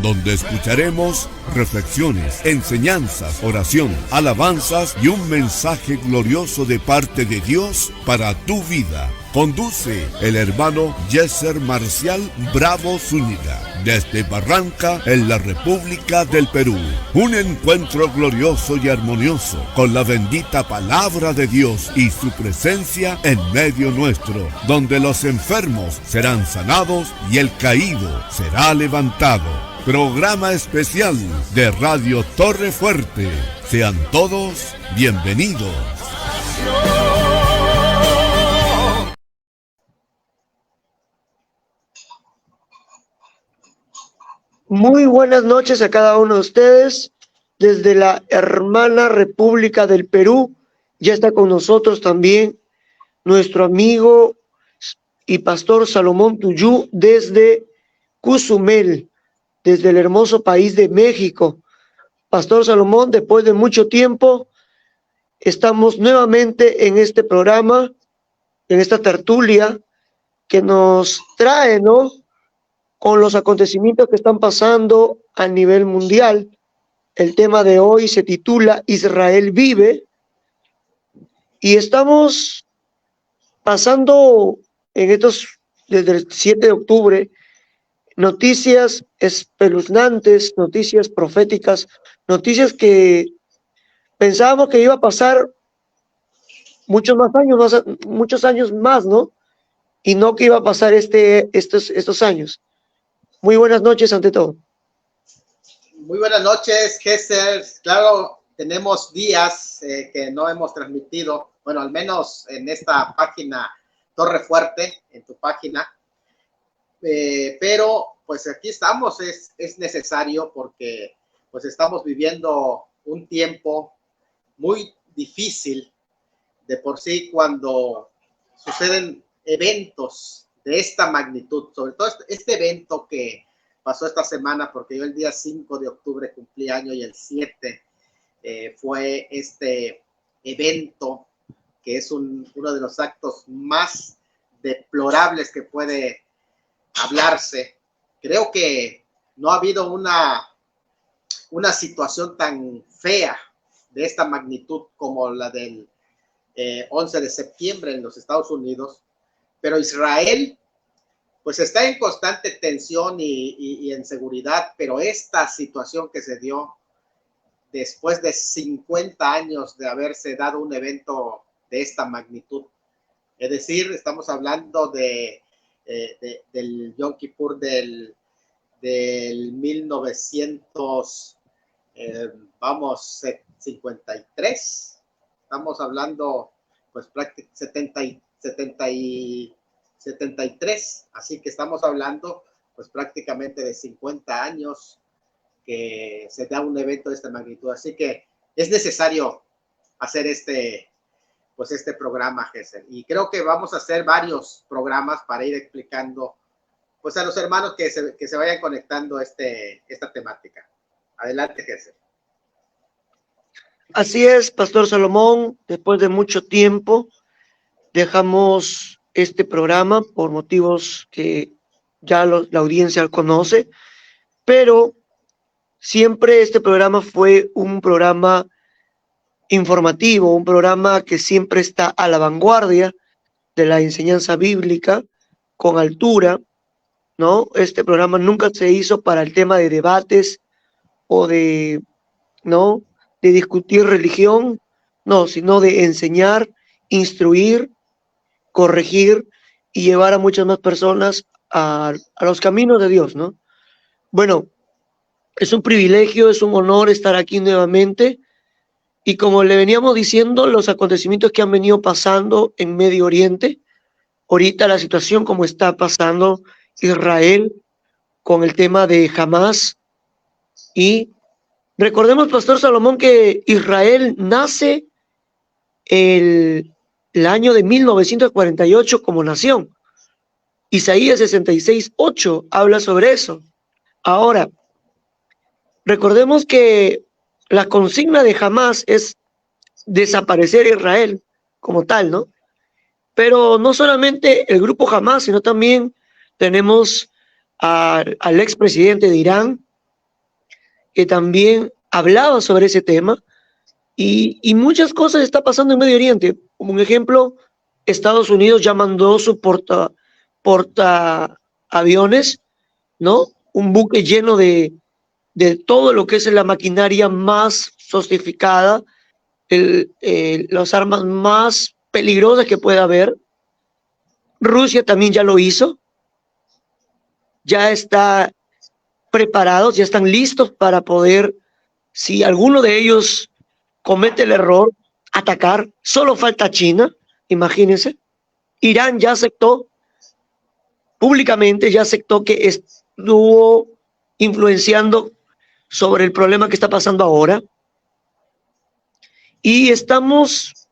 donde escucharemos reflexiones, enseñanzas, oración, alabanzas y un mensaje glorioso de parte de Dios para tu vida. Conduce el hermano Yeser Marcial Bravo Zúñiga, desde Barranca, en la República del Perú. Un encuentro glorioso y armonioso con la bendita palabra de Dios y su presencia en medio nuestro, donde los enfermos serán sanados y el caído será levantado. Programa especial de Radio Torre Fuerte. Sean todos bienvenidos. Muy buenas noches a cada uno de ustedes. Desde la hermana República del Perú, ya está con nosotros también nuestro amigo y pastor Salomón Tuyú desde Cozumel, desde el hermoso país de México. Pastor Salomón, después de mucho tiempo, estamos nuevamente en este programa, en esta tertulia que nos trae, ¿no?, con los acontecimientos que están pasando a nivel mundial. El tema de hoy se titula Israel vive, y estamos pasando desde el 7 de octubre, noticias espeluznantes, noticias proféticas, noticias que pensábamos que iba a pasar muchos años más, ¿no? Y no que iba a pasar estos años. Muy buenas noches ante todo. Muy buenas noches, Gesser. Claro, tenemos días que no hemos transmitido, bueno, al menos en esta página Torre Fuerte, en tu página, pero pues aquí estamos, es necesario porque pues estamos viviendo un tiempo muy difícil. De por sí, cuando suceden eventos de esta magnitud, sobre todo este evento que pasó esta semana, porque yo el día 5 de octubre cumplí año y el 7 fue este evento que es uno de los actos más deplorables que puede hablarse. Creo que no ha habido una situación tan fea de esta magnitud como la del 11 de septiembre en los Estados Unidos, pero Israel pues está en constante tensión y en seguridad, pero esta situación que se dio después de 50 años de haberse dado un evento de esta magnitud, es decir, estamos hablando del Yom Kippur del 1953, estamos hablando pues prácticamente 73, así que estamos hablando pues prácticamente de 50 años que se da un evento de esta magnitud, así que es necesario hacer este programa, Gesser, y creo que vamos a hacer varios programas para ir explicando pues a los hermanos que se vayan conectando esta temática. Adelante, Gesser. Así es, Pastor Salomón, después de mucho tiempo dejamos este programa por motivos que ya la audiencia conoce, pero siempre este programa fue un programa informativo, un programa que siempre está a la vanguardia de la enseñanza bíblica, con altura, ¿no? Este programa nunca se hizo para el tema de debates o de discutir religión, no, sino de enseñar, instruir, corregir y llevar a muchas más personas a los caminos de Dios, ¿no? Bueno, es un privilegio, es un honor estar aquí nuevamente, y como le veníamos diciendo, los acontecimientos que han venido pasando en Medio Oriente, ahorita la situación como está pasando Israel con el tema de Hamas, y recordemos, Pastor Salomón, que Israel nace el año de 1948 como nación. Isaías 66:8 habla sobre eso. Ahora, recordemos que la consigna de Hamas es desaparecer Israel como tal, ¿no? Pero no solamente el grupo Hamas, sino también tenemos al expresidente de Irán, que también hablaba sobre ese tema y muchas cosas está pasando en Medio Oriente. Como un ejemplo, Estados Unidos ya mandó su porta aviones, ¿no? Un buque lleno de todo lo que es la maquinaria más sofisticada, las armas más peligrosas que pueda haber. Rusia también ya lo hizo, ya está preparados, ya están listos para poder, si alguno de ellos comete el error, atacar. Solo falta China, imagínense. Irán ya aceptó, públicamente ya aceptó que estuvo influenciando sobre el problema que está pasando ahora. Y estamos,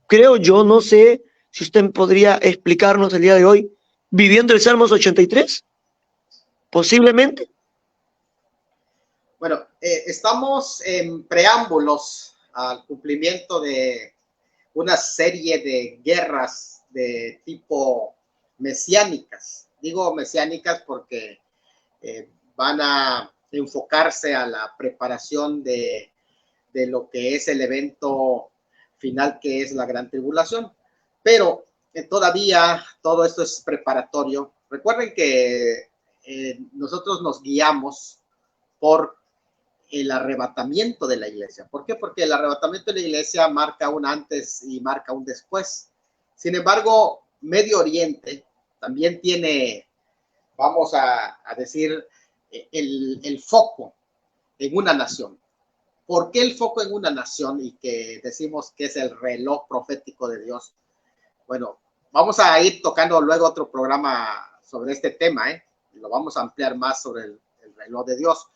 creo yo, no sé si usted podría explicarnos el día de hoy, viviendo el Salmos 83, posiblemente. Bueno, estamos en preámbulos al cumplimiento de una serie de guerras de tipo mesiánicas. Digo mesiánicas porque van a enfocarse a la preparación de lo que es el evento final, que es la gran tribulación. Pero todavía todo esto es preparatorio. Recuerden que nosotros nos guiamos por el arrebatamiento de la iglesia. ¿Por qué? Porque el arrebatamiento de la iglesia marca un antes y marca un después. Sin embargo, Medio Oriente también tiene, vamos a decir, el foco en una nación. ¿Por qué el foco en una nación y que decimos que es el reloj profético de Dios? Bueno, vamos a ir tocando luego otro programa sobre este tema, lo vamos a ampliar más sobre el reloj de Dios.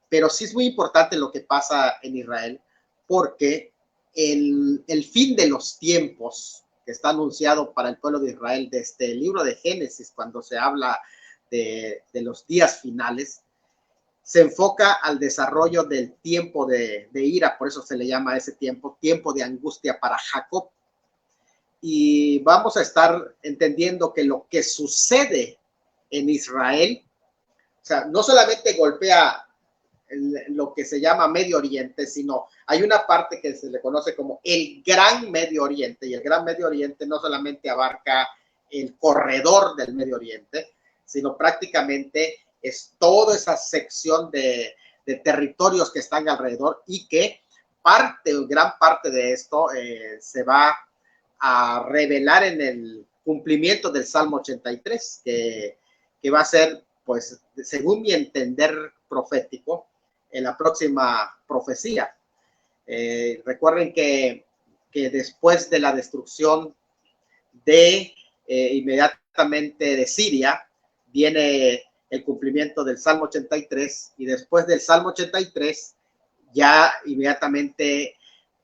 Pero sí es muy importante lo que pasa en Israel, porque el fin de los tiempos que está anunciado para el pueblo de Israel desde el libro de Génesis, cuando se habla de los días finales, se enfoca al desarrollo del tiempo de ira, por eso se le llama a ese tiempo de angustia para Jacob. Y vamos a estar entendiendo que lo que sucede en Israel, o sea, no solamente golpea lo que se llama Medio Oriente, sino hay una parte que se le conoce como el Gran Medio Oriente, y el Gran Medio Oriente no solamente abarca el corredor del Medio Oriente, sino prácticamente es toda esa sección de territorios que están alrededor, y que gran parte de esto se va a revelar en el cumplimiento del Salmo 83, que va a ser, pues, según mi entender profético, en la próxima profecía. Recuerden que después de la destrucción de inmediatamente de Siria, viene el cumplimiento del Salmo 83, y después del Salmo 83 ya inmediatamente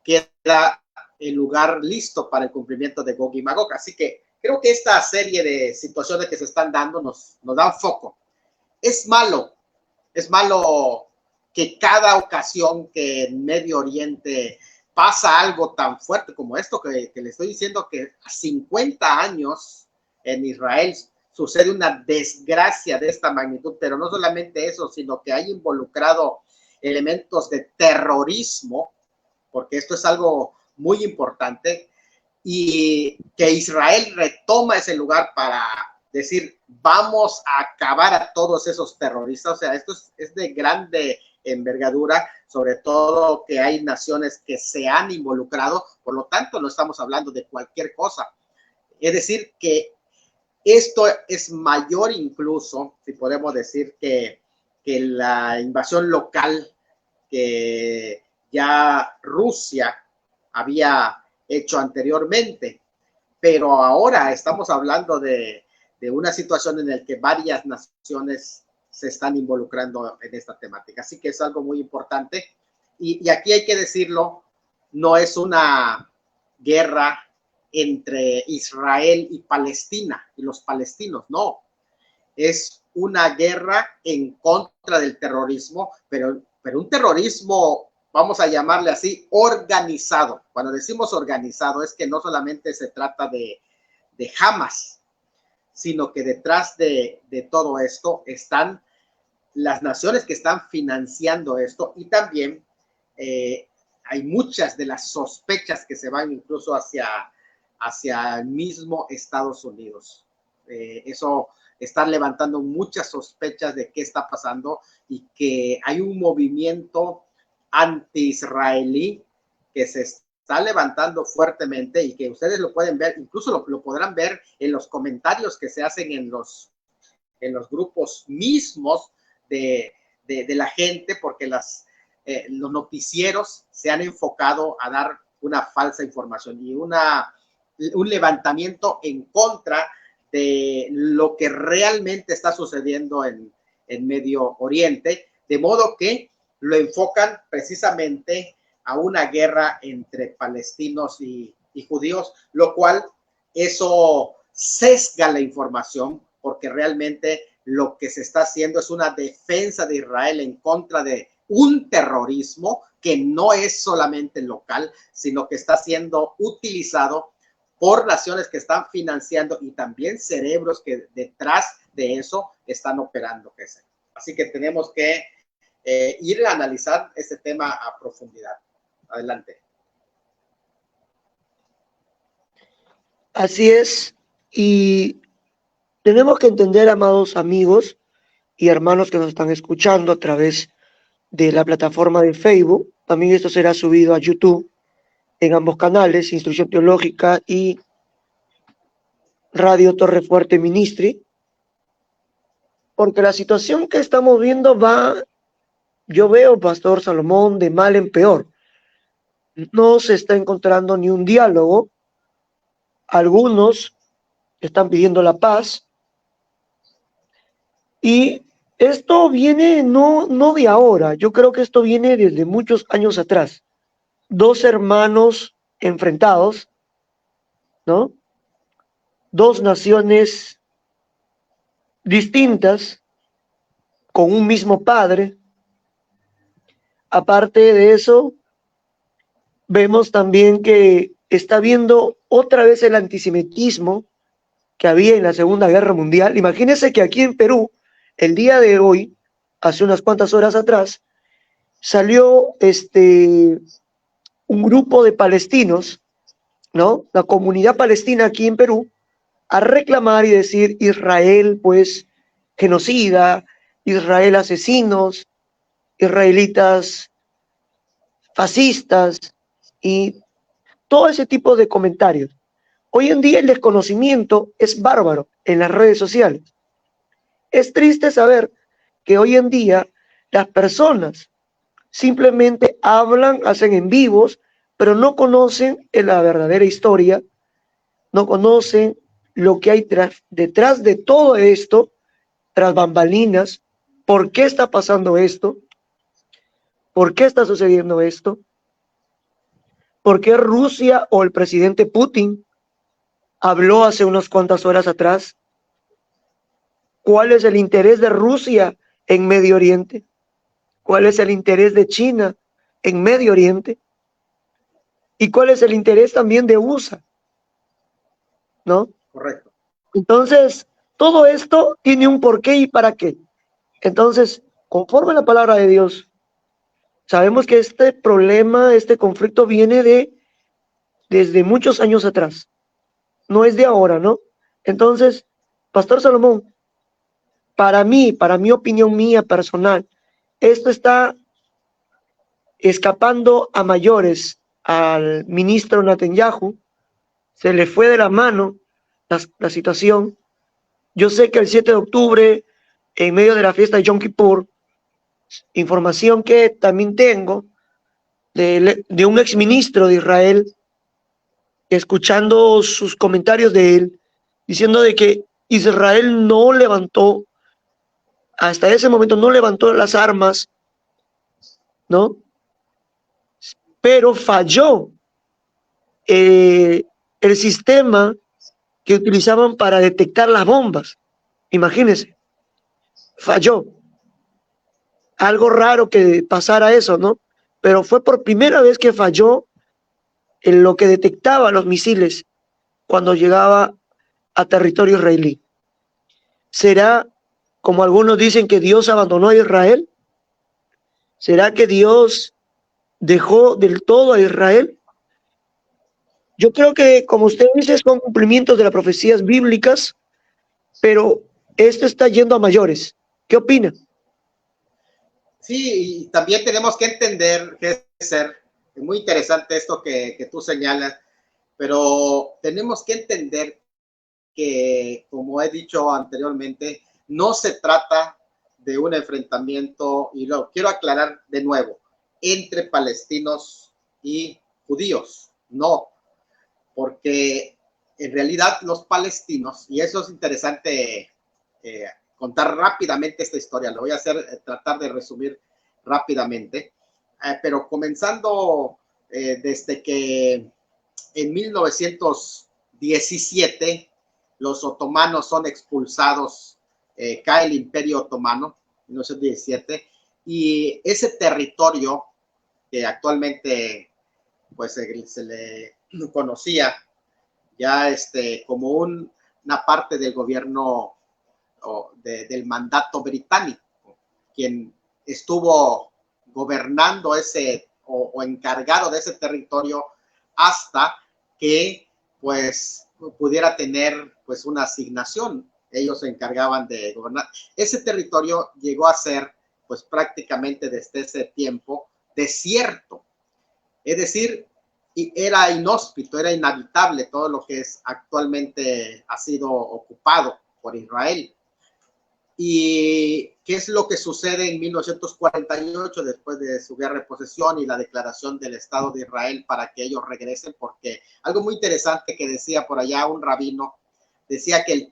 queda el lugar listo para el cumplimiento de Gog y Magog. Así que creo que esta serie de situaciones que se están dando nos dan foco. Es malo que cada ocasión que en Medio Oriente pasa algo tan fuerte como esto, que le estoy diciendo, que a 50 años en Israel sucede una desgracia de esta magnitud, pero no solamente eso, sino que hay involucrado elementos de terrorismo, porque esto es algo muy importante, y que Israel retoma ese lugar para decir, vamos a acabar a todos esos terroristas. O sea, esto es de grande envergadura, sobre todo que hay naciones que se han involucrado, por lo tanto no estamos hablando de cualquier cosa. Es decir, que esto es mayor incluso, si podemos decir, que la invasión local que ya Rusia había hecho anteriormente. Pero ahora estamos hablando de una situación en la que varias naciones se están involucrando en esta temática. Así que es algo muy importante. Y aquí hay que decirlo, no es una guerra entre Israel y Palestina y los palestinos, no. Es una guerra en contra del terrorismo, pero un terrorismo, vamos a llamarle así, organizado. Cuando decimos organizado, es que no solamente se trata de Hamas, sino que detrás de todo esto están las naciones que están financiando esto, y también hay muchas de las sospechas que se van incluso hacia el mismo Estados Unidos. Eso está levantando muchas sospechas de qué está pasando y que hay un movimiento anti-israelí que se está levantando fuertemente y que ustedes lo pueden ver, incluso lo podrán ver en los comentarios que se hacen en los grupos mismos de la gente, porque los noticieros se han enfocado a dar una falsa información y un levantamiento en contra de lo que realmente está sucediendo en Medio Oriente, de modo que lo enfocan precisamente a una guerra entre palestinos y judíos, lo cual eso sesga la información, porque realmente lo que se está haciendo es una defensa de Israel en contra de un terrorismo que no es solamente local, sino que está siendo utilizado por naciones que están financiando y también cerebros que detrás de eso están operando. Así que tenemos que ir a analizar este tema a profundidad. Adelante. Así es, y tenemos que entender, amados amigos y hermanos que nos están escuchando a través de la plataforma de Facebook, también esto será subido a YouTube, en ambos canales, Instrucción Teológica y Radio Torre Fuerte Ministry, porque la situación que estamos viendo yo veo, Pastor Salomón, de mal en peor. No se está encontrando ni un diálogo. Algunos están pidiendo la paz. Y esto viene no de ahora, yo creo que esto viene desde muchos años atrás. Dos hermanos enfrentados, ¿no? Dos naciones distintas, con un mismo padre. Aparte de eso, vemos también que está habiendo otra vez el antisemitismo que había en la Segunda Guerra Mundial. Imagínense que aquí en Perú, el día de hoy, hace unas cuantas horas atrás, salió un grupo de palestinos, ¿no? La comunidad palestina aquí en Perú, a reclamar y decir Israel, pues, genocida, Israel asesinos, israelitas fascistas y todo ese tipo de comentarios. Hoy en día el desconocimiento es bárbaro en las redes sociales. Es triste saber que hoy en día las personas simplemente hablan, hacen en vivos, pero no conocen la verdadera historia, no conocen lo que hay detrás de todo esto, tras bambalinas, por qué está pasando esto, por qué está sucediendo esto, por qué Rusia o el presidente Putin habló hace unas cuantas horas atrás. ¿Cuál es el interés de Rusia en Medio Oriente? ¿Cuál es el interés de China en Medio Oriente? ¿Y cuál es el interés también de USA? ¿No? Correcto. Entonces, todo esto tiene un porqué y para qué. Entonces, conforme a la palabra de Dios, sabemos que este problema, este conflicto viene desde muchos años atrás. No es de ahora, ¿no? Entonces, Pastor Salomón, para mí, para mi opinión mía personal, esto está escapando a mayores al ministro Netanyahu. Se le fue de la mano la situación. Yo sé que el 7 de octubre, en medio de la fiesta de Yom Kippur, información que también tengo de un exministro de Israel, escuchando sus comentarios de él, diciendo de que Israel no levantó, hasta ese momento no levantó las armas, ¿no? Pero falló el sistema que utilizaban para detectar las bombas. Imagínense, falló. Algo raro que pasara eso, ¿no? Pero fue por primera vez que falló en lo que detectaba los misiles cuando llegaba a territorio israelí. Será como algunos dicen que Dios abandonó a Israel. ¿Será que Dios dejó del todo a Israel? Yo creo que, como usted dice, son cumplimientos de las profecías bíblicas, pero esto está yendo a mayores. ¿Qué opina? Sí, y también tenemos que entender, Gesser, es muy interesante esto que tú señalas, pero tenemos que entender que, como he dicho anteriormente, no se trata de un enfrentamiento, y lo quiero aclarar de nuevo, entre palestinos y judíos. No, porque en realidad los palestinos, y eso es interesante contar rápidamente esta historia, lo voy a hacer, tratar de resumir rápidamente, pero comenzando desde que en 1917 los otomanos son expulsados, cae el Imperio Otomano, 1917, y ese territorio que actualmente pues se le conocía ya como una parte del gobierno del mandato británico, quien estuvo gobernando ese o encargado de ese territorio hasta que pues pudiera tener pues una asignación. Ellos se encargaban de gobernar. Ese territorio llegó a ser pues prácticamente desde ese tiempo desierto. Es decir, era inhóspito, era inhabitable todo lo que es actualmente ha sido ocupado por Israel. ¿Y qué es lo que sucede en 1948 después de su guerra de posesión y la declaración del Estado de Israel para que ellos regresen? Porque algo muy interesante que decía por allá un rabino, decía que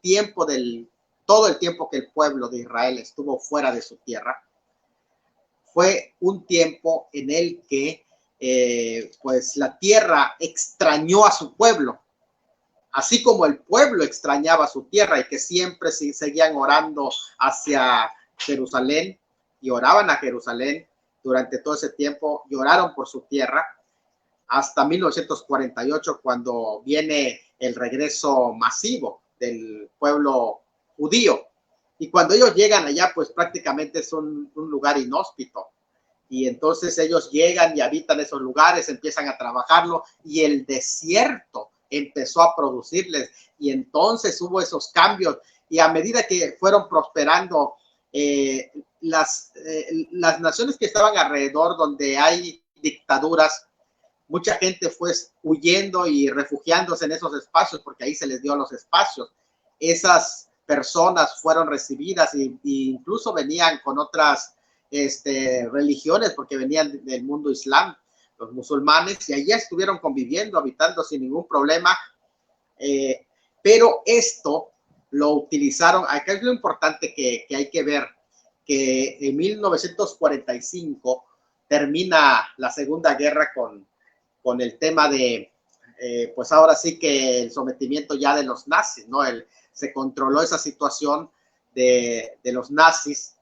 todo el tiempo que el pueblo de Israel estuvo fuera de su tierra, fue un tiempo en el que pues la tierra extrañó a su pueblo, así como el pueblo extrañaba su tierra y que siempre seguían orando hacia Jerusalén y oraban a Jerusalén durante todo ese tiempo y oraron por su tierra hasta 1948, cuando viene el regreso masivo del pueblo judío. Y cuando ellos llegan allá, pues prácticamente es un lugar inhóspito. Y entonces ellos llegan y habitan esos lugares, empiezan a trabajarlo y el desierto empezó a producirles, y entonces hubo esos cambios, y a medida que fueron prosperando las naciones que estaban alrededor, donde hay dictaduras, mucha gente fue huyendo y refugiándose en esos espacios, porque ahí se les dio los espacios. Esas personas fueron recibidas e incluso venían con otras religiones, porque venían del mundo islam, los musulmanes, y allí estuvieron conviviendo, habitando sin ningún problema, pero esto lo utilizaron. Acá es lo importante que hay que ver, que en 1945 termina la Segunda Guerra con el tema de, pues ahora sí que el sometimiento ya de los nazis, ¿no? Se controló esa situación de los nazis,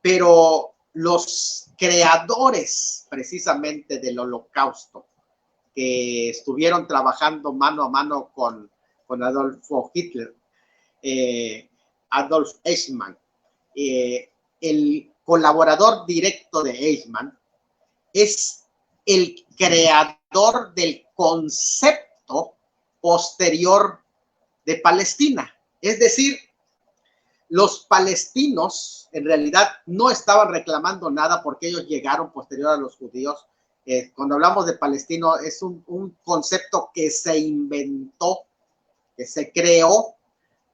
pero los creadores precisamente del Holocausto, que estuvieron trabajando mano a mano con Adolfo Hitler, Adolf Eichmann, el colaborador directo de Eichmann, es el creador del concepto posterior de Palestina. Es decir, los palestinos en realidad no estaban reclamando nada porque ellos llegaron posterior a los judíos. Cuando hablamos de palestino es un concepto que se inventó, que se creó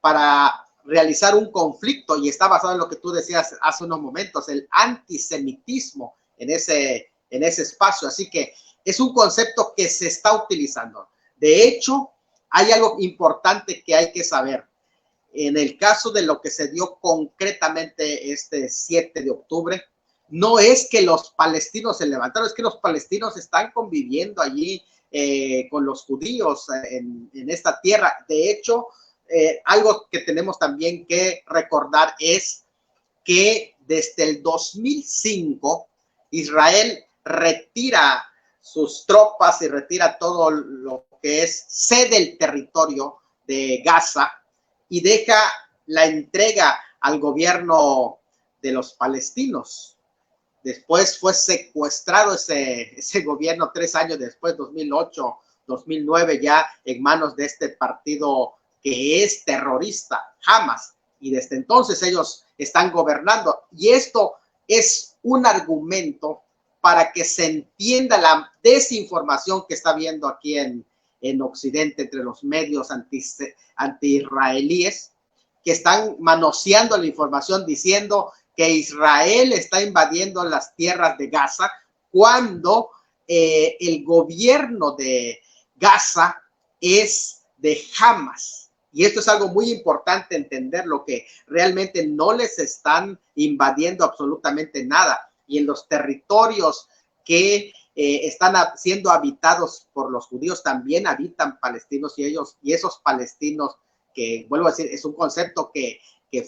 para realizar un conflicto, y está basado en lo que tú decías hace unos momentos, el antisemitismo en ese espacio. Así que es un concepto que se está utilizando. De hecho, hay algo importante que hay que saber. En el caso de lo que se dio concretamente este 7 de octubre, no es que los palestinos se levantaron, es que los palestinos están conviviendo allí con los judíos en esta tierra. De hecho, algo que tenemos también que recordar es que desde el 2005 Israel retira sus tropas y retira todo lo que cede el territorio de Gaza y deja la entrega al gobierno de los palestinos. Después fue secuestrado ese gobierno 3 años después, 2008, 2009, ya en manos de este partido que es terrorista, Hamas. Y desde entonces ellos están gobernando. Y esto es un argumento para que se entienda la desinformación que está habiendo aquí en Occidente entre los medios anti-israelíes, que están manoseando la información diciendo que Israel está invadiendo las tierras de Gaza, cuando el gobierno de Gaza es de Hamas. Y esto es algo muy importante entender, lo que realmente no les están invadiendo absolutamente nada. Y en los territorios que están siendo habitados por los judíos también habitan palestinos, y esos palestinos, que vuelvo a decir, es un concepto que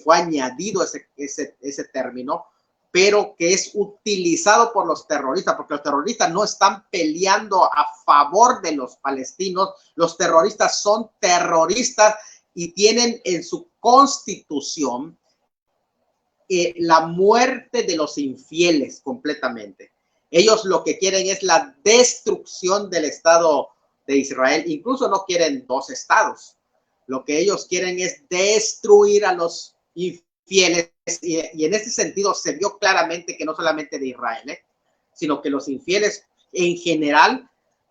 fue añadido ese término, pero que es utilizado por los terroristas, porque los terroristas no están peleando a favor de los palestinos. Los terroristas son terroristas y tienen en su constitución la muerte de los infieles completamente. Ellos lo que quieren es la destrucción del Estado de Israel. Incluso no quieren 2 estados. Lo que ellos quieren es destruir a los infieles. Y en ese sentido se vio claramente que no solamente de Israel, sino que los infieles en general.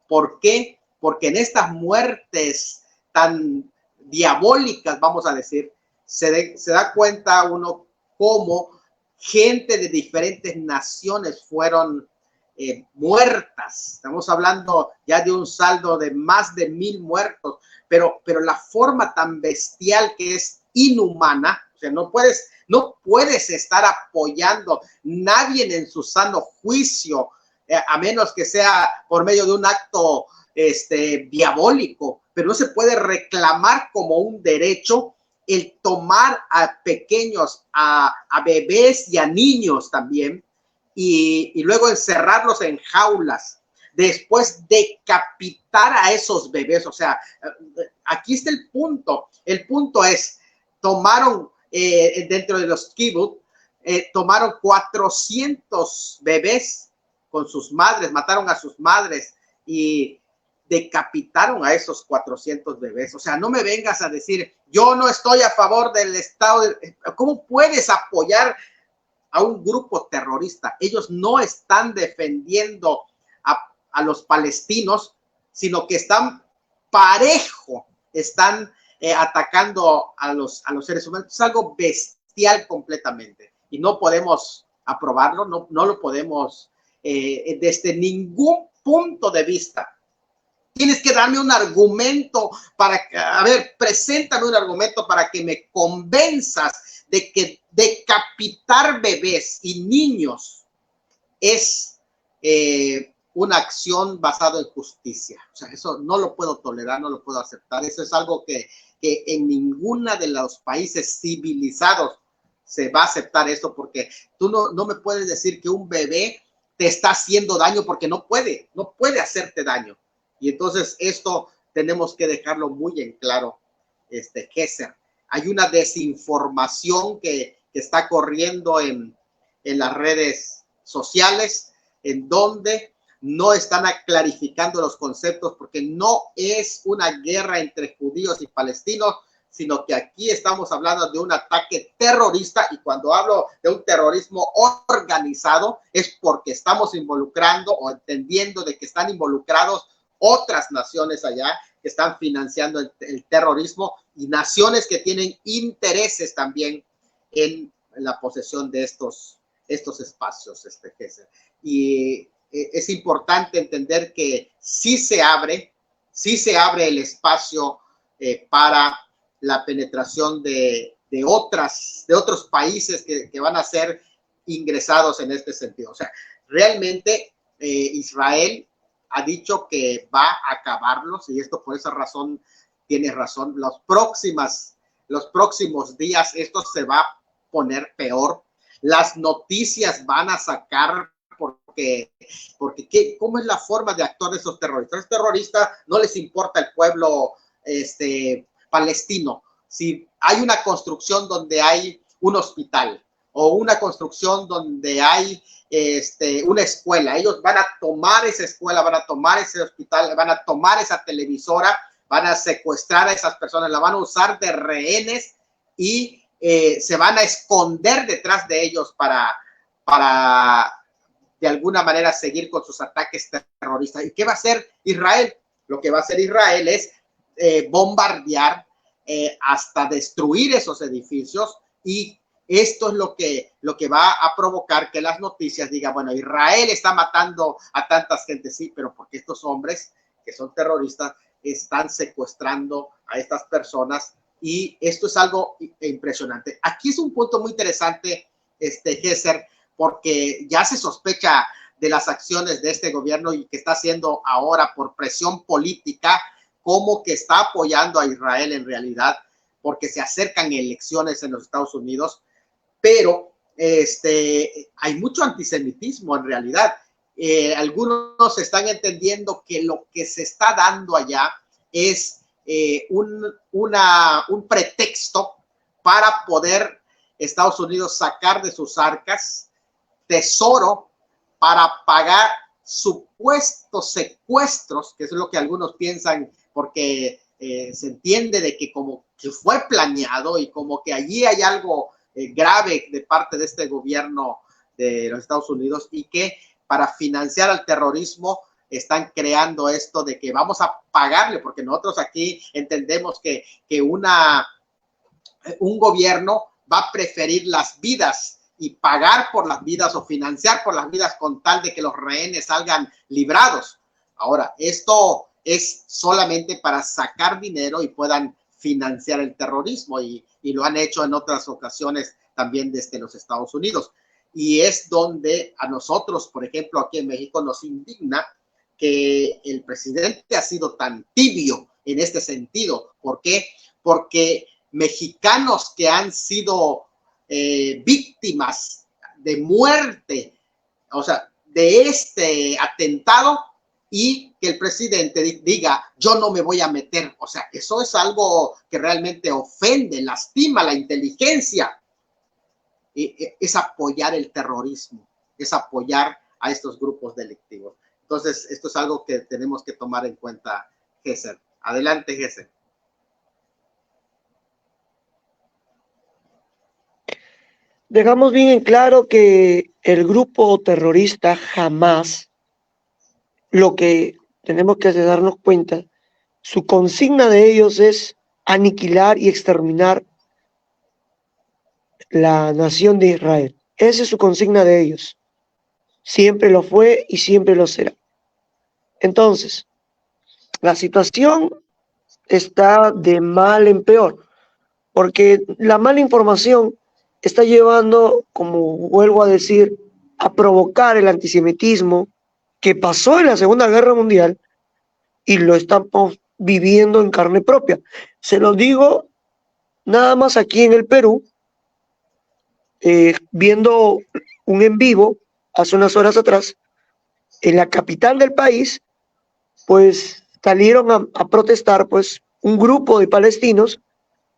¿Por qué? Porque en estas muertes tan diabólicas, vamos a decir, se da cuenta uno cómo gente de diferentes naciones fueron muertas. Estamos hablando ya de un saldo de más de 1,000 muertos, pero la forma tan bestial que es inhumana. O sea, no puedes estar apoyando nadie en su sano juicio, a menos que sea por medio de un acto diabólico, pero no se puede reclamar como un derecho el tomar a pequeños, a bebés y a niños también, y luego encerrarlos en jaulas, después decapitar a esos bebés. O sea, aquí está el punto. El punto es, tomaron dentro de los kibbutz, tomaron 400 bebés con sus madres, mataron a sus madres y decapitaron a esos 400 bebés. O sea, no me vengas a decir, yo no estoy a favor del Estado. ¿Cómo puedes apoyar a un grupo terrorista? Ellos no están defendiendo a los palestinos, sino que están parejo, están atacando a los seres humanos. Es algo bestial completamente y no podemos aprobarlo, no lo podemos desde ningún punto de vista. Tienes que darme un argumento preséntame un argumento para que me convenzas de que decapitar bebés y niños es una acción basada en justicia. O sea, eso no lo puedo tolerar, no lo puedo aceptar. Eso es algo que en ninguna de los países civilizados se va a aceptar esto, porque tú no me puedes decir que un bebé te está haciendo daño, porque no puede hacerte daño. Y entonces esto tenemos que dejarlo muy en claro, Gesser. Hay una desinformación que está corriendo en las redes sociales, en donde no están clarificando los conceptos, porque no es una guerra entre judíos y palestinos, sino que aquí estamos hablando de un ataque terrorista, y cuando hablo de un terrorismo organizado es porque estamos involucrando o entendiendo de que están involucrados otras naciones allá que están financiando el terrorismo, y naciones que tienen intereses también en la posesión de estos espacios, y es importante entender que sí se abre el espacio para la penetración de otros países que van a ser ingresados en este sentido. O sea, realmente Israel ha dicho que va a acabarlos, y esto por esa razón tiene razón. Los próximos días esto se va a poner peor. Las noticias van a sacar porque ¿cómo es la forma de actuar de esos terroristas? Los terroristas no les importa el pueblo palestino. Si hay una construcción donde hay un hospital o una construcción donde hay una escuela. Ellos van a tomar esa escuela, van a tomar ese hospital, van a tomar esa televisora, van a secuestrar a esas personas, la van a usar de rehenes y se van a esconder detrás de ellos para de alguna manera seguir con sus ataques terroristas. ¿Y qué va a hacer Israel? Lo que va a hacer Israel es bombardear hasta destruir esos edificios, y esto es lo que va a provocar que las noticias digan, bueno, Israel está matando a tantas gentes, sí, pero porque estos hombres que son terroristas están secuestrando a estas personas, y esto es algo impresionante. Aquí es un punto muy interesante, Gesser, porque ya se sospecha de las acciones de este gobierno y que está haciendo ahora por presión política, como que está apoyando a Israel en realidad, porque se acercan elecciones en los Estados Unidos, pero hay mucho antisemitismo en realidad. Algunos están entendiendo que lo que se está dando allá es un pretexto para poder Estados Unidos sacar de sus arcas tesoro para pagar supuestos secuestros, que es lo que algunos piensan, porque se entiende de que como que fue planeado y como que allí hay algo grave de parte de este gobierno de los Estados Unidos, y que para financiar al terrorismo están creando esto de que vamos a pagarle, porque nosotros aquí entendemos que un gobierno va a preferir las vidas y pagar por las vidas o financiar por las vidas con tal de que los rehenes salgan librados. Ahora, esto es solamente para sacar dinero y puedan financiar el terrorismo, y lo han hecho en otras ocasiones también desde los Estados Unidos. Y es donde a nosotros, por ejemplo, aquí en México nos indigna que el presidente ha sido tan tibio en este sentido. ¿Por qué? Porque mexicanos que han sido víctimas de muerte, o sea, de este atentado, y que el presidente diga, yo no me voy a meter. O sea, eso es algo que realmente ofende, lastima la inteligencia. Es apoyar el terrorismo, es apoyar a estos grupos delictivos. Entonces, esto es algo que tenemos que tomar en cuenta, Gesser. Adelante, Gesser. Dejamos bien en claro que el grupo terrorista Hamás, lo que tenemos que darnos cuenta, su consigna de ellos es aniquilar y exterminar la nación de Israel. Esa es su consigna de ellos. Siempre lo fue y siempre lo será. Entonces, la situación está de mal en peor, porque la mala información está llevando, como vuelvo a decir, a provocar el antisemitismo que pasó en la Segunda Guerra Mundial y lo estamos viviendo en carne propia. Se lo digo nada más aquí en el Perú, viendo un en vivo hace unas horas atrás, en la capital del país, pues salieron a protestar pues un grupo de palestinos,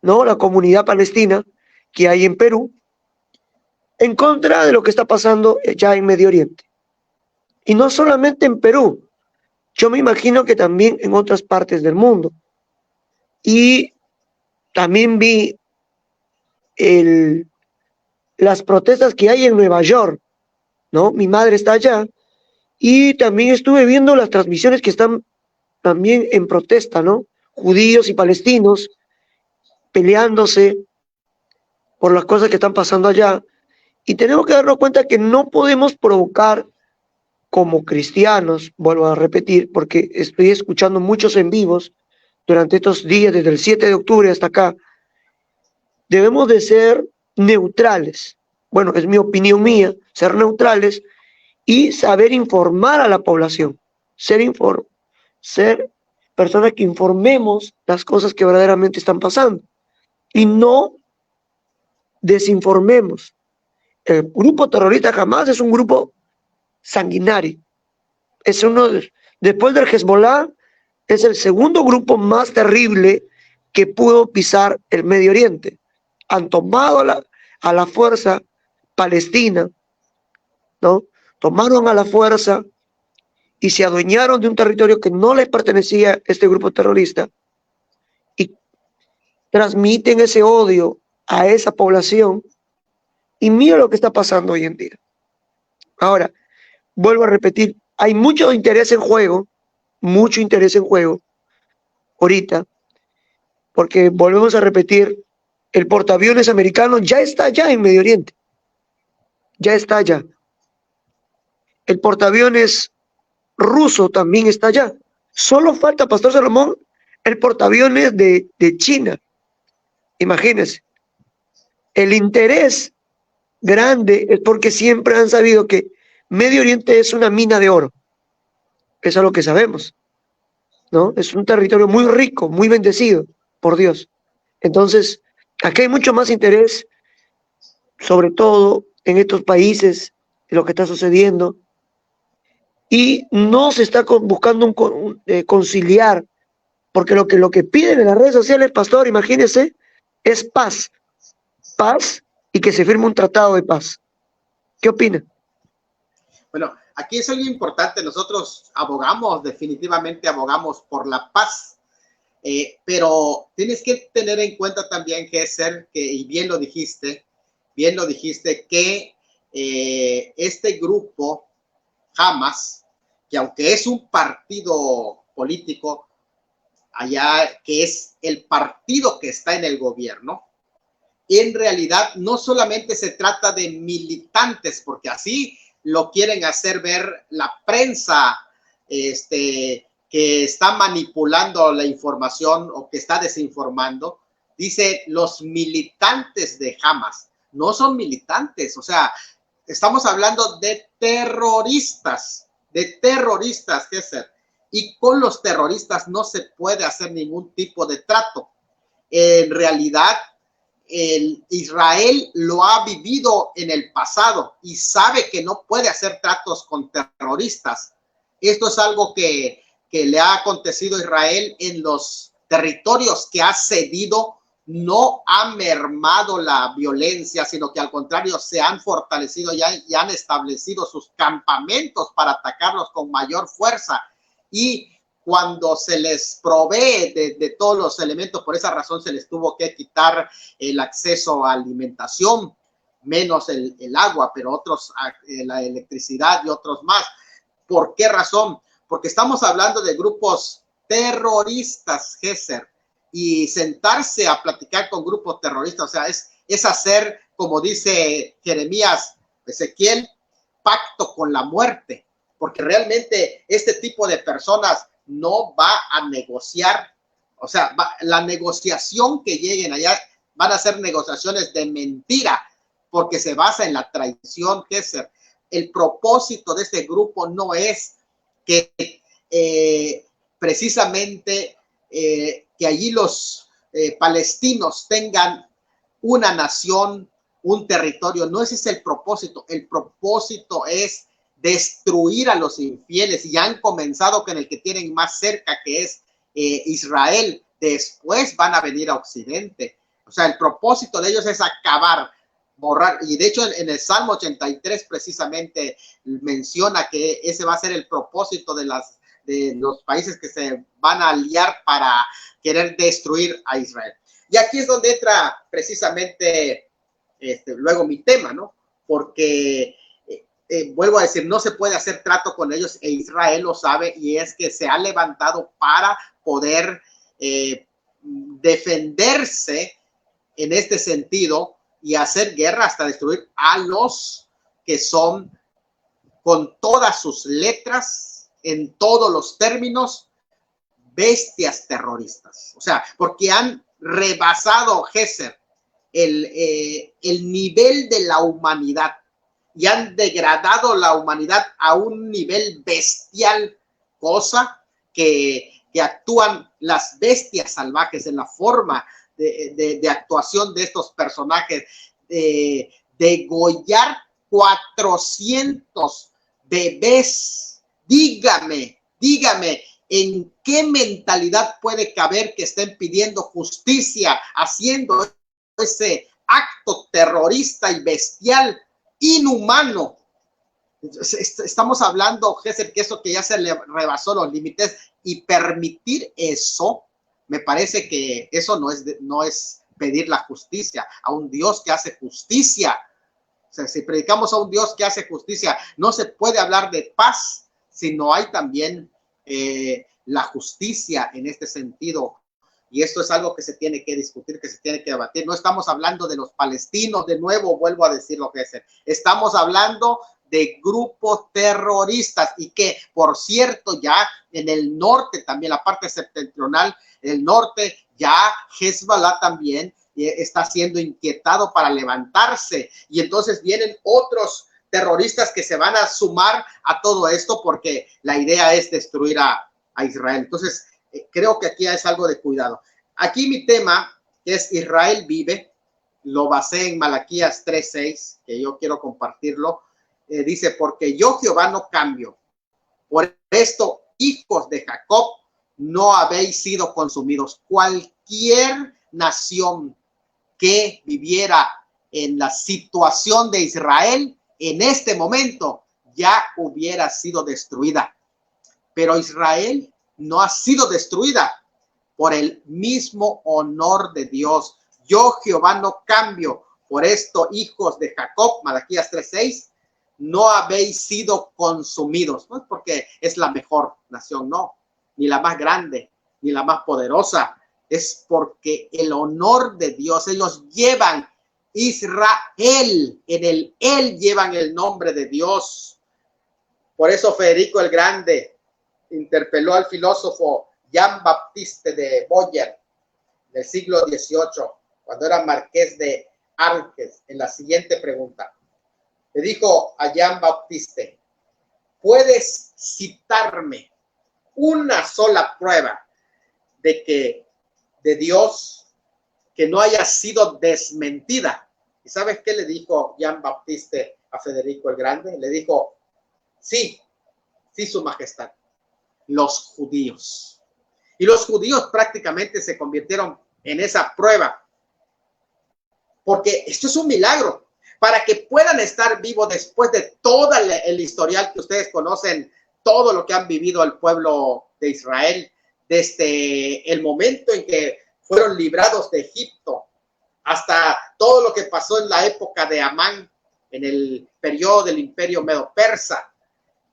¿no? La comunidad palestina que hay en Perú, en contra de lo que está pasando ya en Medio Oriente. Y no solamente en Perú, yo me imagino que también en otras partes del mundo. Y también vi las protestas que hay en Nueva York, ¿no? Mi madre está allá, y también estuve viendo las transmisiones que están también en protesta, ¿no? Judíos y palestinos peleándose por las cosas que están pasando allá. Y tenemos que darnos cuenta que no podemos provocar como cristianos, vuelvo a repetir, porque estoy escuchando muchos en vivos durante estos días, desde el 7 de octubre hasta acá. Debemos de ser neutrales. Bueno, es mi opinión mía, ser neutrales y saber informar a la población, ser personas que informemos las cosas que verdaderamente están pasando y no desinformemos. El grupo terrorista Hamás es un grupo sanguinario. Es después del Hezbollah, es el segundo grupo más terrible que pudo pisar el Medio Oriente. Han tomado a la fuerza Palestina, ¿no? Tomaron a la fuerza y se adueñaron de un territorio que no les pertenecía a este grupo terrorista y transmiten ese odio a esa población. Y mira lo que está pasando hoy en día. Ahora, vuelvo a repetir, hay mucho interés en juego ahorita, porque volvemos a repetir, el portaaviones americano ya está allá en Medio Oriente, ya está allá. El portaaviones ruso también está allá. Solo falta, Pastor Salomón, el portaaviones de China. Imagínense, el interés grande es porque siempre han sabido que Medio Oriente es una mina de oro. Eso es lo que sabemos, ¿no? Es un territorio muy rico, muy bendecido por Dios. Entonces, aquí hay mucho más interés, sobre todo en estos países, de lo que está sucediendo. Y no se está buscando conciliar, porque lo que piden en las redes sociales, pastor, imagínese, es paz. Paz y que se firme un tratado de paz. ¿Qué opina? Bueno, aquí es algo importante. Nosotros definitivamente abogamos por la paz. Pero tienes que tener en cuenta también, Gesser, y bien lo dijiste, que este grupo Hamas, que aunque es un partido político allá, que es el partido que está en el gobierno, en realidad no solamente se trata de militantes, porque así lo quieren hacer ver la prensa, que está manipulando la información o que está desinformando. Dice los militantes de Hamas. No son militantes, o sea, estamos hablando de terroristas, Gesser. Y con los terroristas no se puede hacer ningún tipo de trato. En realidad, Israel lo ha vivido en el pasado y sabe que no puede hacer tratos con terroristas. Esto es algo que le ha acontecido a Israel en los territorios que ha cedido. No ha mermado la violencia, sino que al contrario se han fortalecido y han establecido sus campamentos para atacarlos con mayor fuerza. Y cuando se les provee de todos los elementos, por esa razón se les tuvo que quitar el acceso a alimentación, menos el agua, pero otros, la electricidad y otros más. ¿Por qué razón? Porque estamos hablando de grupos terroristas, Gesser, y sentarse a platicar con grupos terroristas, o sea, es hacer, como dice Jeremías, Ezequiel, pacto con la muerte, porque realmente este tipo de personas no va a negociar, o sea, la negociación que lleguen allá van a ser negociaciones de mentira, porque se basa en la traición, Gesser. El propósito de este grupo no es que precisamente que allí los palestinos tengan una nación, un territorio. No ese es el propósito. El propósito es destruir a los infieles, y han comenzado con el que tienen más cerca, que es Israel. Después van a venir a Occidente. O sea, el propósito de ellos es acabar, borrar, y de hecho en el Salmo 83 precisamente menciona que ese va a ser el propósito de los países que se van a aliar para querer destruir a Israel. Y aquí es donde entra precisamente luego mi tema, ¿no? Porque vuelvo a decir, no se puede hacer trato con ellos, e Israel lo sabe, y es que se ha levantado para poder defenderse en este sentido y hacer guerra hasta destruir a los que son, con todas sus letras, en todos los términos, bestias terroristas. O sea, porque han rebasado, Gesser, el nivel de la humanidad, y han degradado la humanidad a un nivel bestial, cosa que actúan las bestias salvajes en la forma de actuación de estos personajes, degollar 400 bebés. Dígame, ¿en qué mentalidad puede caber que estén pidiendo justicia, haciendo ese acto terrorista y bestial, inhumano. Estamos hablando, Gesser, que eso que ya se le rebasó los límites, y permitir eso, me parece que eso no es pedir la justicia a un Dios que hace justicia. O sea, si predicamos a un Dios que hace justicia, no se puede hablar de paz si no hay también la justicia en este sentido. Y esto es algo que se tiene que discutir, que se tiene que debatir. No estamos hablando de los palestinos, de nuevo vuelvo a decir lo que es. Estamos hablando de grupos terroristas y que, por cierto, ya en el norte, también la parte septentrional, el norte, ya Hezbollah también está siendo inquietado para levantarse. Y entonces vienen otros terroristas que se van a sumar a todo esto porque la idea es destruir a Israel. Entonces, creo que aquí es algo de cuidado. Aquí mi tema es Israel vive, lo basé en Malaquías 3:6, que yo quiero compartirlo. Dice, porque yo Jehová no cambio. Por esto, hijos de Jacob, no habéis sido consumidos. Cualquier nación que viviera en la situación de Israel, en este momento ya hubiera sido destruida. Pero Israel no ha sido destruida por el mismo honor de Dios. Yo Jehová no cambio. Por esto, hijos de Jacob, Malaquías 3:6, no habéis sido consumidos. No es porque es la mejor nación, no, ni la más grande, ni la más poderosa. Es porque el honor de Dios, ellos llevan Israel, en el él llevan el nombre de Dios. Por eso Federico el Grande interpeló al filósofo Jean-Baptiste de Boyer del siglo XVIII, cuando era marqués de Arques, en la siguiente pregunta. Le dijo a Jean-Baptiste, ¿puedes citarme una sola prueba de Dios que no haya sido desmentida? ¿Y sabes qué le dijo Jean-Baptiste a Federico el Grande? Le dijo, sí, su majestad, los judíos. Y los judíos prácticamente se convirtieron en esa prueba, porque esto es un milagro. Para que puedan estar vivos después de todo el historial que ustedes conocen, todo lo que han vivido el pueblo de Israel, desde el momento en que fueron librados de Egipto, hasta todo lo que pasó en la época de Amán, en el periodo del imperio medo-persa,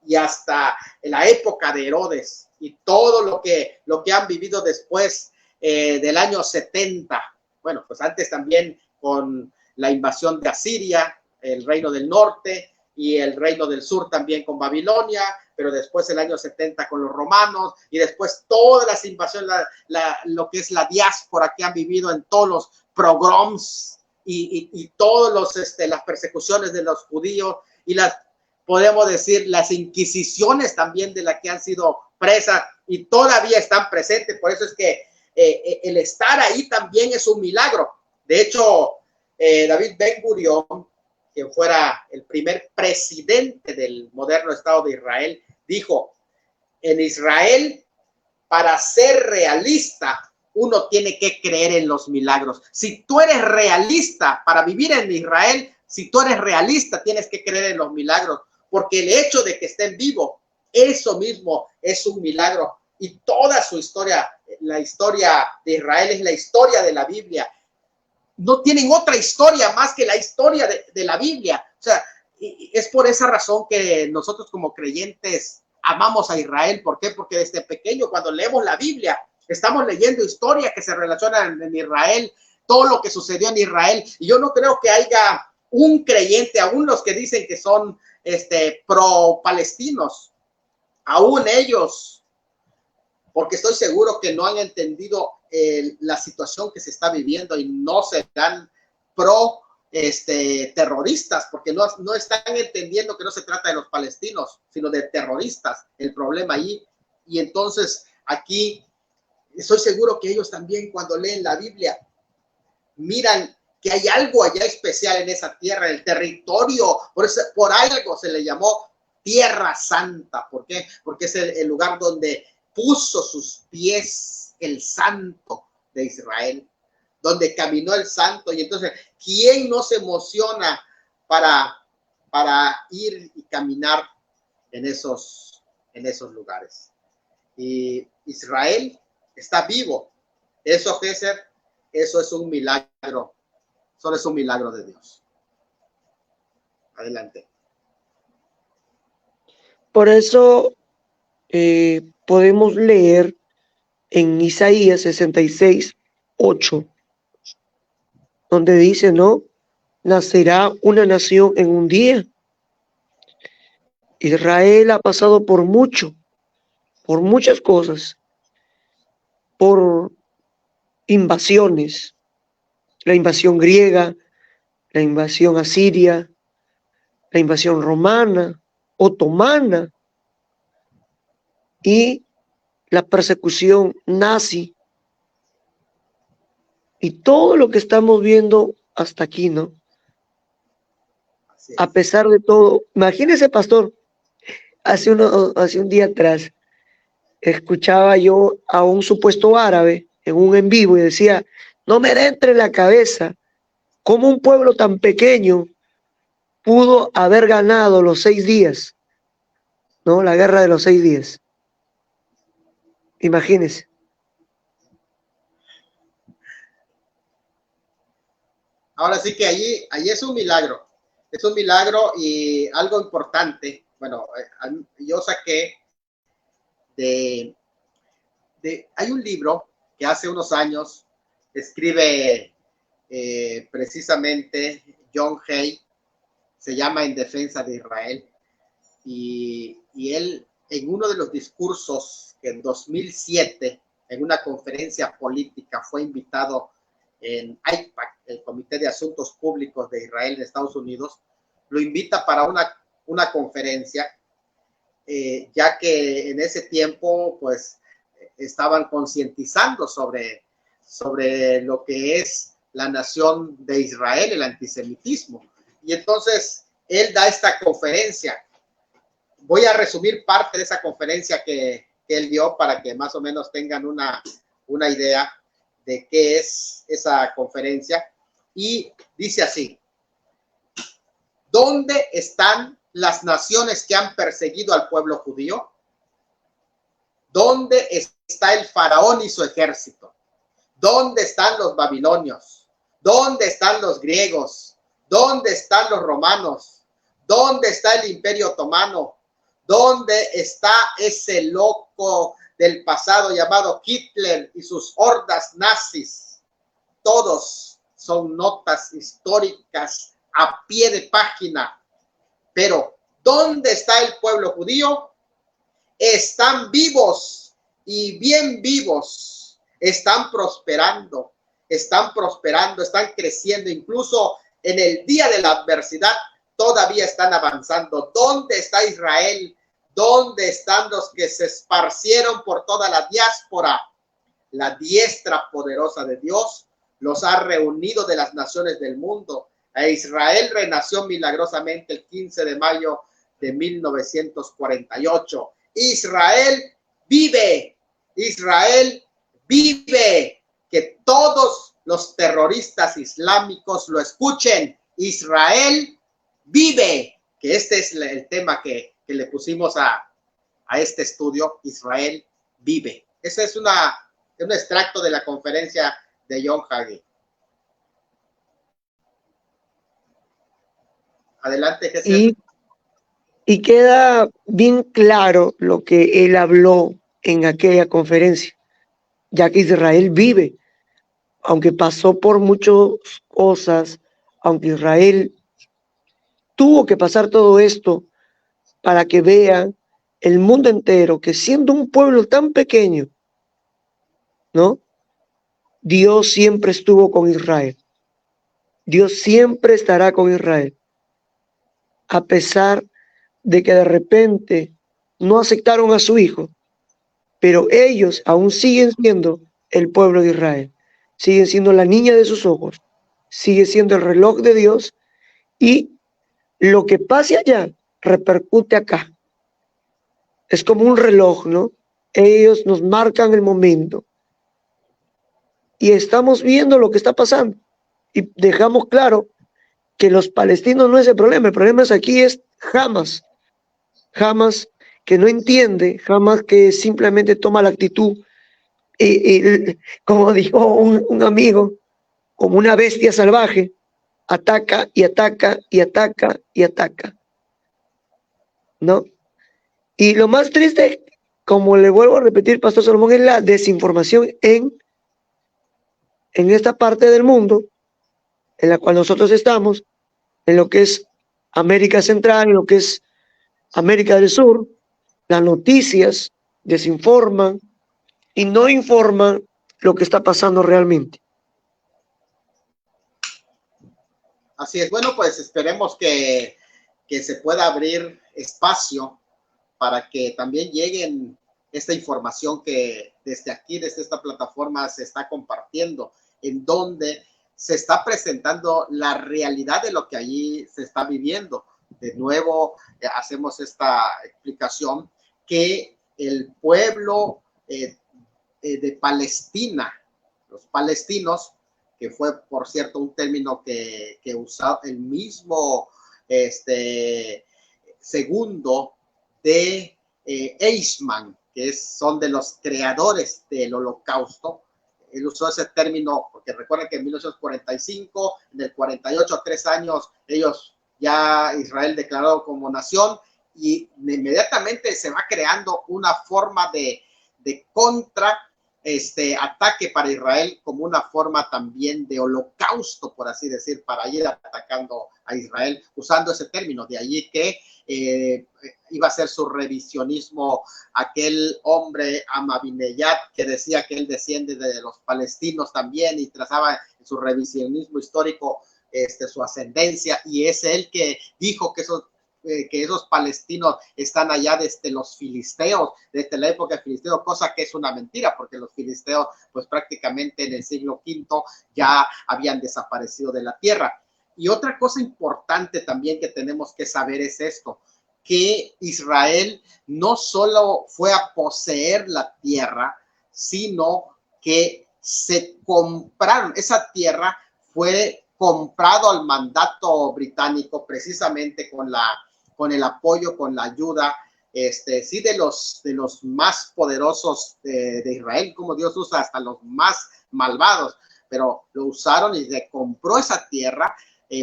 y hasta la época de Herodes, y todo lo que han vivido después del año 70. Bueno, pues antes también con la invasión de Asiria, el reino del norte y el reino del sur también con Babilonia, pero después el año 70 con los romanos y después todas las invasiones, lo que es la diáspora que han vivido en todos los pogroms y todos las persecuciones de los judíos y podemos decir, las inquisiciones también de las que han sido presas y todavía están presentes. Por eso es que el estar ahí también es un milagro. De hecho, David Ben-Gurión, quien fuera el primer presidente del moderno Estado de Israel, dijo, en Israel, para ser realista, uno tiene que creer en los milagros. Si tú eres realista, para vivir en Israel, si tú eres realista, tienes que creer en los milagros, porque el hecho de que estén vivos, eso mismo es un milagro. Y toda su historia, la historia de Israel es la historia de la Biblia. No tienen otra historia más que la historia de la Biblia. O sea, es por esa razón que nosotros como creyentes amamos a Israel. ¿Por qué? Porque desde pequeño, cuando leemos la Biblia, estamos leyendo historias que se relacionan en Israel, todo lo que sucedió en Israel. Y yo no creo que haya un creyente, aún los que dicen que son pro-palestinos, aún ellos, porque estoy seguro que no han entendido la situación que se está viviendo y no serán terroristas, porque no están entendiendo que no se trata de los palestinos, sino de terroristas, el problema ahí. Y entonces aquí estoy seguro que ellos también cuando leen la Biblia miran que hay algo allá especial en esa tierra, el territorio, por algo se le llamó Tierra Santa. ¿Por qué? Porque es el lugar donde puso sus pies el santo de Israel, donde caminó el santo. Y entonces, ¿quién no se emociona para ir y caminar en esos lugares? Y Israel está vivo. Eso, Géser, eso es un milagro. Solo es un milagro de Dios. Adelante. Por eso podemos leer en Isaías 66:8, donde dice, ¿no? Nacerá una nación en un día. Israel ha pasado por muchas cosas, por invasiones, la invasión griega, la invasión asiria, la invasión romana, otomana y la persecución nazi y todo lo que estamos viendo hasta aquí, ¿no? A pesar de todo, imagínese, pastor, hace un día atrás escuchaba yo a un supuesto árabe en un en vivo y decía, no me entre en la cabeza cómo un pueblo tan pequeño pudo haber ganado los 6 días, ¿no? La guerra de los 6 días. Imagínense. Ahora sí que allí es un milagro. Es un milagro y algo importante. Bueno, yo saqué hay un libro que hace unos años escribe precisamente John Hay, se llama En Defensa de Israel, y él en uno de los discursos que en 2007 en una conferencia política fue invitado en AIPAC, el Comité de Asuntos Públicos de Israel en Estados Unidos, lo invita para una conferencia, ya que en ese tiempo pues estaban concientizando sobre lo que es la nación de Israel, el antisemitismo. Y entonces él da esta conferencia. Voy a resumir parte de esa conferencia que él dio para que más o menos tengan una idea de qué es esa conferencia. Y dice así: ¿dónde están las naciones que han perseguido al pueblo judío? ¿Dónde está el faraón y su ejército? ¿Dónde están los babilonios? ¿Dónde están los griegos? ¿Dónde están los romanos? ¿Dónde está el imperio otomano? ¿Dónde está ese loco del pasado llamado Hitler y sus hordas nazis? Todos son notas históricas a pie de página. Pero, ¿dónde está el pueblo judío? Están vivos y bien vivos. Están prosperando, están creciendo. Incluso en el día de la adversidad todavía están avanzando. ¿Dónde está Israel? ¿Dónde están los que se esparcieron por toda la diáspora? La diestra poderosa de Dios los ha reunido de las naciones del mundo. A Israel renació milagrosamente el 15 de mayo de 1948. Israel vive. Israel vive. Que todos los terroristas islámicos lo escuchen. Israel vive. Que este es el tema que le pusimos a este estudio. Israel vive. Ese es un extracto de la conferencia de John Hagee. Adelante, Jesús. Y queda bien claro lo que él habló en aquella conferencia, ya que Israel vive, aunque pasó por muchas cosas, aunque Israel tuvo que pasar todo esto para que vean el mundo entero que siendo un pueblo tan pequeño, ¿no? Dios siempre estuvo con Israel. Dios siempre estará con Israel. A pesar de que de repente no aceptaron a su hijo, pero ellos aún siguen siendo el pueblo de Israel, siguen siendo la niña de sus ojos, sigue siendo el reloj de Dios, y lo que pase allá repercute acá. Es como un reloj, ¿no? Ellos nos marcan el momento. y estamos viendo lo que está pasando. Y dejamos claro que los palestinos no es el problema es aquí es Hamas que no entiende, Hamas que simplemente toma la actitud como dijo un amigo, como una bestia salvaje, ataca y ataca y ataca y ataca, ¿no? Y lo más triste, como le vuelvo a repetir, Pastor Salomón, es la desinformación en esta parte del mundo en la cual nosotros estamos, en lo que es América Central, en lo que es América del Sur. Las noticias desinforman y no informan lo que está pasando realmente. Así es. Bueno, pues esperemos que se pueda abrir espacio para que también lleguen esta información que desde aquí, desde esta plataforma, se está compartiendo, en donde se está presentando la realidad de lo que allí se está viviendo. De nuevo, hacemos esta explicación que el pueblo de Palestina, los palestinos, que fue, por cierto, un término que usó el mismo segundo de Eichmann, que son de los creadores del Holocausto. Él usó ese término porque recuerden que en 1945, en el 48, 3 años, ellos ya Israel declarado como nación y inmediatamente se va creando una forma de contra ataque para Israel como una forma también de holocausto, por así decir, para ir atacando a Israel, usando ese término. De allí que iba a ser su revisionismo aquel hombre Ahmadinejad que decía que él desciende de los palestinos también y trazaba en su revisionismo histórico su ascendencia, y es él que dijo que esos palestinos están allá desde los filisteos, desde la época de filisteo, cosa que es una mentira, porque los filisteos, pues prácticamente en el siglo V ya habían desaparecido de la tierra. Y otra cosa importante también que tenemos que saber es esto, que Israel no solo fue a poseer la tierra, sino que se compraron, esa tierra fue comprado al mandato británico precisamente con el apoyo, con la ayuda, sí, de los más poderosos de Israel, como Dios usa hasta los más malvados, pero lo usaron y se compró esa tierra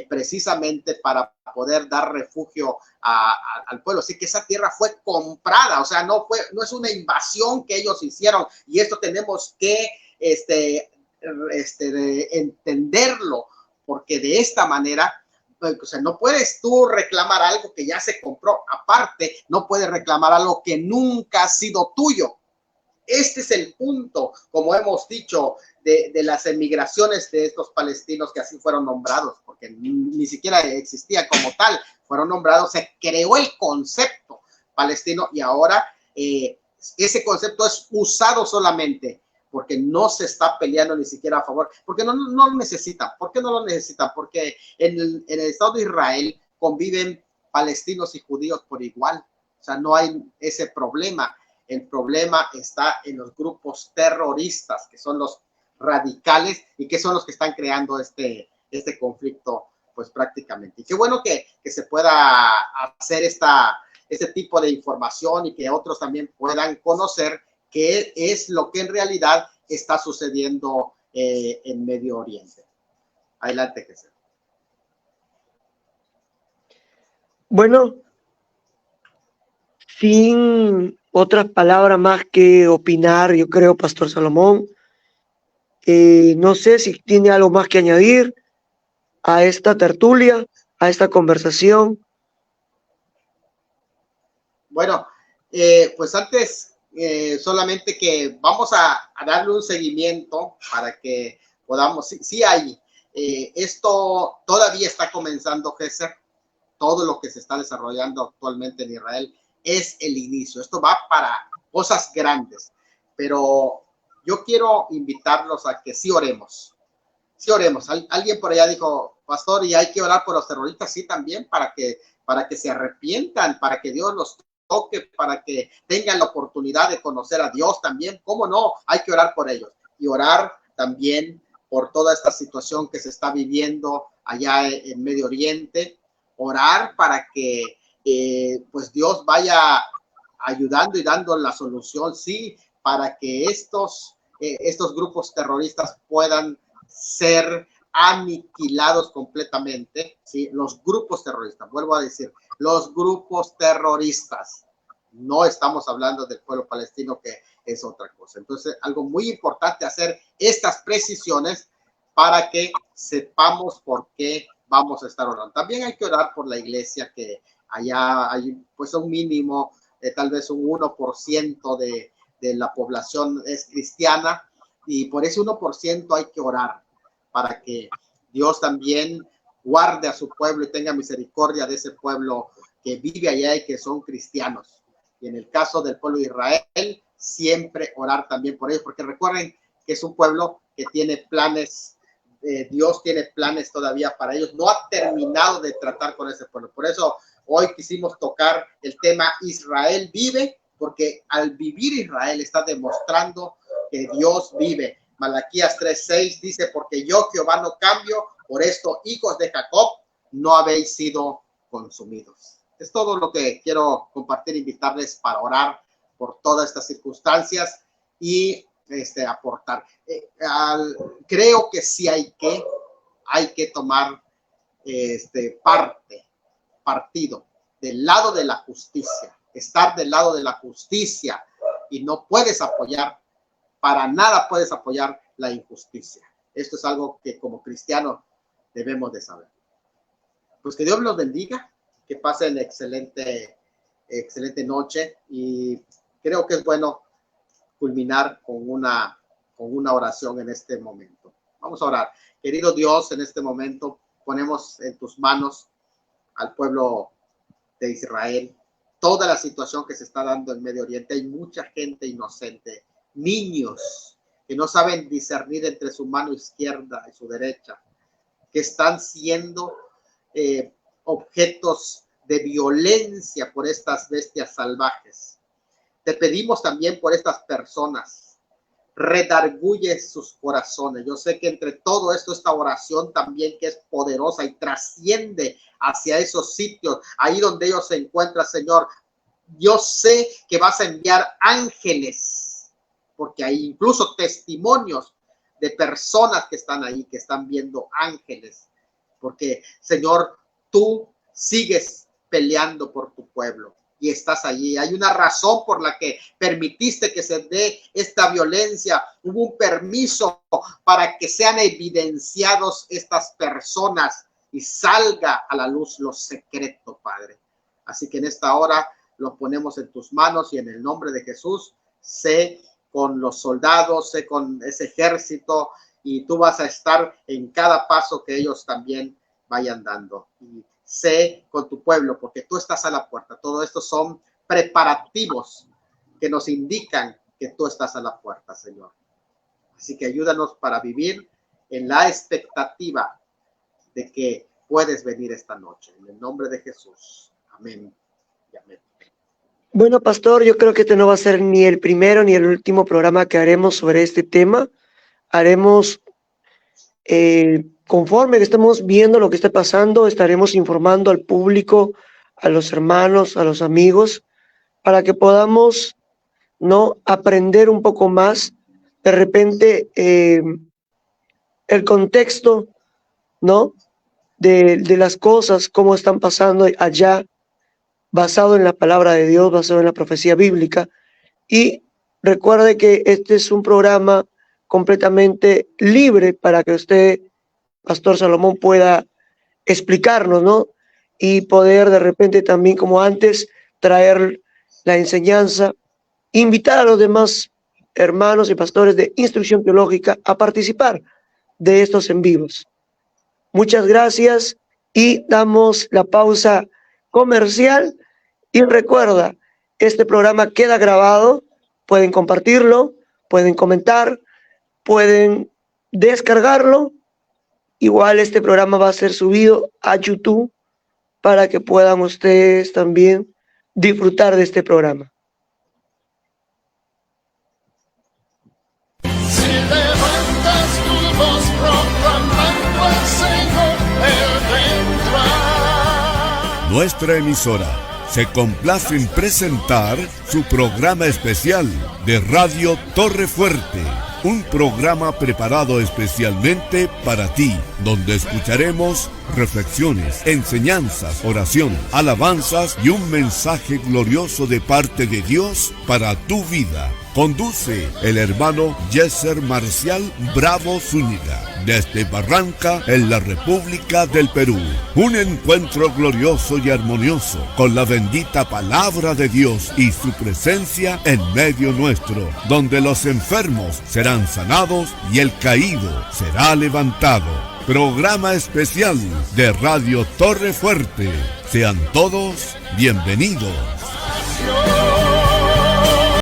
precisamente para poder dar refugio al pueblo. Así que esa tierra fue comprada, o sea, no es una invasión que ellos hicieron, y esto tenemos que entenderlo, porque de esta manera, o sea, no puedes tú reclamar algo que ya se compró. Aparte, no puedes reclamar algo que nunca ha sido tuyo. Este es el punto, como hemos dicho, de las emigraciones de estos palestinos que así fueron nombrados, porque ni siquiera existía como tal, fueron nombrados, se creó el concepto palestino y ahora ese concepto es usado solamente porque no se está peleando ni siquiera a favor, porque no lo necesitan. ¿Por qué no lo necesitan? Porque en el Estado de Israel conviven palestinos y judíos por igual, o sea, no hay ese problema. El problema está en los grupos terroristas, que son los radicales y que son los que están creando este conflicto, pues prácticamente. Y qué bueno que se pueda hacer este tipo de información y que otros también puedan conocer qué es lo que en realidad está sucediendo en Medio Oriente. Adelante, Jesús. Bueno, sin otras palabras más que opinar, yo creo, Pastor Salomón, no sé si tiene algo más que añadir a esta tertulia, a esta conversación. Bueno, pues antes, solamente que vamos a darle un seguimiento para que podamos, sí hay, esto todavía está comenzando, Jesús, todo lo que se está desarrollando actualmente en Israel es el inicio. Esto va para cosas grandes, pero yo quiero invitarlos a que sí oremos. Sí oremos. Alguien por allá dijo, pastor, y hay que orar por los terroristas, sí, también, para que se arrepientan, para que Dios los toque, para que tengan la oportunidad de conocer a Dios también. ¿Cómo no? Hay que orar por ellos y orar también por toda esta situación que se está viviendo allá en Medio Oriente, orar para que pues Dios vaya ayudando y dando la solución, sí, para que estos grupos terroristas puedan ser aniquilados completamente, ¿sí? Los grupos terroristas, vuelvo a decir, los grupos terroristas. No estamos hablando del pueblo palestino, que es otra cosa. Entonces, algo muy importante hacer estas precisiones para que sepamos por qué vamos a estar orando. También hay que orar por la iglesia, que allá hay pues un mínimo, tal vez un 1% de la población es cristiana, y por ese 1% hay que orar para que Dios también guarde a su pueblo y tenga misericordia de ese pueblo que vive allá y que son cristianos. Y en el caso del pueblo de Israel, siempre orar también por ellos, porque recuerden que es un pueblo que tiene planes, Dios tiene planes todavía para ellos, no ha terminado de tratar con ese pueblo. Por eso hoy quisimos tocar el tema Israel vive, porque al vivir Israel está demostrando que Dios vive. Malaquías 3:6 dice, porque yo Jehová no cambio, por esto hijos de Jacob no habéis sido consumidos. Es todo lo que quiero compartir, invitarles para orar por todas estas circunstancias y aportar. Creo que sí hay que tomar partido del lado de la justicia, estar del lado de la justicia, y no puedes apoyar, para nada puedes apoyar la injusticia. Esto es algo que como cristianos debemos de saber. Pues que Dios los bendiga, que pasen excelente noche, y creo que es bueno culminar con una oración en este momento. Vamos a orar. Querido Dios, en este momento ponemos en tus manos al pueblo de Israel, toda la situación que se está dando en Medio Oriente. Hay mucha gente inocente, niños que no saben discernir entre su mano izquierda y su derecha, que están siendo objetos de violencia por estas bestias salvajes. Te pedimos también por estas personas, redarguye sus corazones. Yo sé que entre todo esto, esta oración también, que es poderosa y trasciende hacia esos sitios, ahí donde ellos se encuentran, Señor. Yo sé que vas a enviar ángeles, porque hay incluso testimonios de personas que están ahí, que están viendo ángeles, porque, Señor, tú sigues peleando por tu pueblo y estás allí. Hay una razón por la que permitiste que se dé esta violencia. Hubo un permiso para que sean evidenciados estas personas y salga a la luz lo secreto, Padre. Así que en esta hora lo ponemos en tus manos, y en el nombre de Jesús, sé con los soldados, sé con ese ejército, y tú vas a estar en cada paso que ellos también vayan dando. Y sé con tu pueblo, porque tú estás a la puerta. Todo esto son preparativos que nos indican que tú estás a la puerta, Señor. Así que ayúdanos para vivir en la expectativa de que puedes venir esta noche. En el nombre de Jesús. Amén y amén. Bueno, pastor, yo creo que este no va a ser ni el primero ni el último programa que haremos sobre este tema. Haremos, conforme que estemos viendo lo que está pasando, estaremos informando al público, a los hermanos, a los amigos, para que podamos, ¿no?, aprender un poco más. De repente, el contexto, ¿no?, de las cosas, cómo están pasando allá, basado en la palabra de Dios, basado en la profecía bíblica. Y recuerde que este es un programa completamente libre para que usted, Pastor Salomón, pueda explicarnos, ¿no? Y poder de repente también, como antes, traer la enseñanza, invitar a los demás hermanos y pastores de Instrucción Teológica a participar de estos en vivos. Muchas gracias, y damos la pausa comercial. Y recuerda, este programa queda grabado, pueden compartirlo, pueden comentar, pueden descargarlo. Igual este programa va a ser subido a YouTube para que puedan ustedes también disfrutar de este programa. Si levantas Señor, Él vendrá. Nuestra emisora se complace en presentar su programa especial de Radio Torre Fuerte, un programa preparado especialmente para ti, donde escucharemos reflexiones, enseñanzas, oración, alabanzas y un mensaje glorioso de parte de Dios para tu vida. Conduce el hermano Yeser Marcial Bravo Zúñiga, desde Barranca, en la República del Perú. Un encuentro glorioso y armonioso con la bendita palabra de Dios y su presencia en medio nuestro, donde los enfermos serán sanados y el caído será levantado. Programa especial de Radio Torre Fuerte. Sean todos bienvenidos.